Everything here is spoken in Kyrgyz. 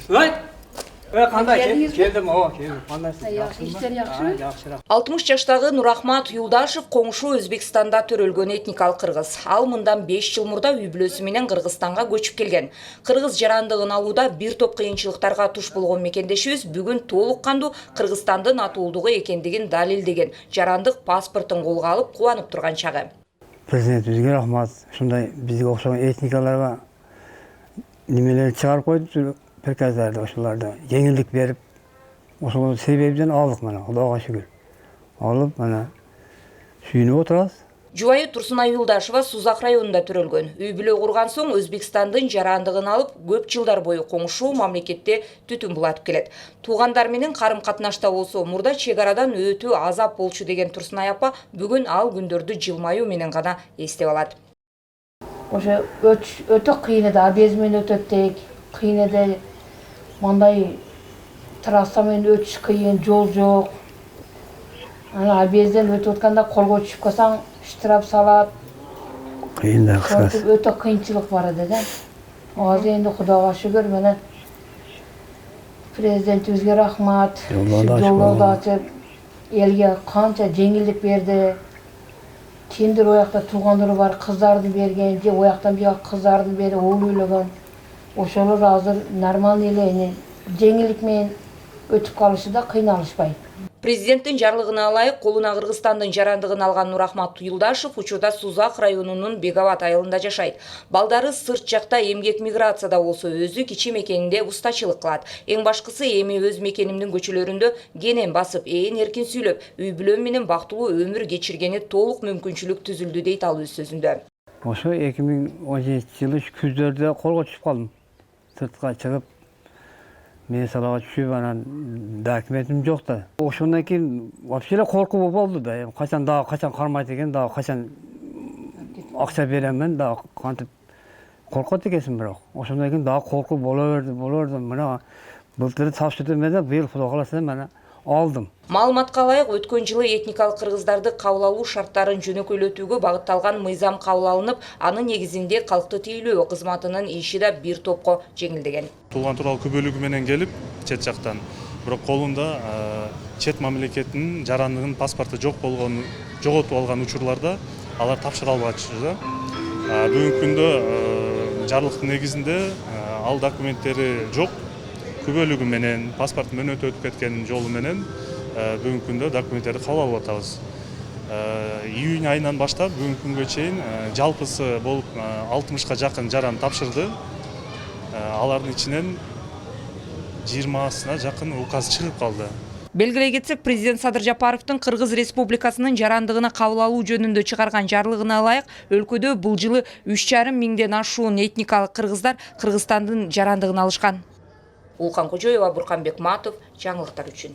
Qanday Keldingizmi? keldim, keldim. Qandaysiz? Yaxshi, ishlar yaxshimi? Yaxshiroq. 60 жаштагы Нурахмат Юлдашев коңшу Өзбекстанда төрөлгөн этникалык кыргыз. Ал мындан 5 жыл мурда үй бүлөсү менен Кыргызстанга көчүп келген. Кыргыз жарандыгын алууда бир топ кыйынчылыктарга туш болгон мекендешибиз бүгүн толук кандуу Кыргызстандын атуулдугу экендигин далилдеген. Жарандык паспортун колго алып кубанып турган чагы. Президентибизге рахмат. Ушундай бизге окшогон этникаларга немелерди чыгарып койду. Приказдарды ошоларды жеңилдик берип, ошол себебинен алдык мына, Кудайга шүгүр. Алып мына сүйүнүп отурабыз. Жубайы Турсуна Юлдашева Сузак районунда төрөлгөн. Үй бүлө курган соң Өзбекстандын жарандыгын алып, көп жылдар бою коңшу мамлекетте түтүн булатып келет. Туугандар менен карым-катнашта болсо, мурда чек арадан өтө азап болчу деген Турсунай апа бүгүн ал күндөрдү жылмаюу менен гана эстеп алат. Ошо өтө кыйын эди, абезмен өтөттүк, кыйын эди. Мындай трасса менен өтүш кыйын, жол жок. Ана абезден өтүп атканда колго түшүп калсаң, штраф салат. Кыйын да кыскасы. Өтө кыйынчылык бар эди да. Азыр энди Кудайга шүгүр, мына президентибизге рахмат. Жолдорду ачып, элге канча жеңилдик берди. Кимдир оякта туугандары бар, кыздарды берген, же ояктан бияка кыздарды берип, уул үйлөгөн. Ошолор азыр нормальный эле жеңилдик менен өтүп калышы да кыйналышпайт. Президенттин жарлыгына ылайык колуна Кыргызстандын жарандыгын алган Нурахмат Юлдашев учурда Сузак районунун Бегабат айылында жашайт. Балдары сырт жакта эмгек миграцияда болсо, өзү кичи мекенинде устачылык кылат. Эң башкысы эми өз мекенимдин көчөлөрүндө кенен басып, эркин сүйлөп, үй бүлөм менен бактылуу өмүр кечиргени толук мүмкүнчүлүк түзүлдү дейт ал өз сөзүндө. Ошо 2017-жылы күздөрдө колго түшүп калдым. Сыртка чыгып, мен салага түшүп, анан документим жок да. Ошондон кийин вообще эле коркуу болду да. Качан кармайт экен, качан акча беремин, кантип коркот экенсиң бирок. Ошондон кийин коркуу боло берди. Мына былтыр тапшырдым эмес, быйыл Кудай кааласа мына алдым. Маалыматка ылайык өткөн жылы этникалык кыргыздарды кабыл алуу шарттарын жөнөкөйлөтүүгө багытталган мыйзам кабыл алынып, анын негизинде калкты тейлөө кызматынын иши да бир топко жеңилдеген. Туулган тууралуу күбөлүгү менен келип, чет жактан, бирок колунда чет мамлекеттин жарандыгынын паспорту жоготуп алган учурларда алар тапшыра албачу. Бүгүнкү күндө жарлыктын негизинде ал документтери жок. Күбөлүгү менен, паспорт менен өтүп кеткен жолу менен бүгүнкү күндө документтерди кабыл алып атабыз. Июнь айынан баштап бүгүнкү күнгө чейин жалпысы болуп 60ка жакын жаран тапшырды. Алардын ичинен 20сына жакын указ чыгып калды. Белгилей кетсек, президент Садыр Жапаровдун Кыргыз Республикасынын жарандыгына кабыл алуу жөнүндө чыгарган жарлыгына ылайык, өлкөдө бул жылы 3,5 миңден ашуун этникалык кыргыздар Кыргызстандын жарандыгын алышкан. Улкан Кожоева, Бурканбек Матов, жаңылыктар үчүн.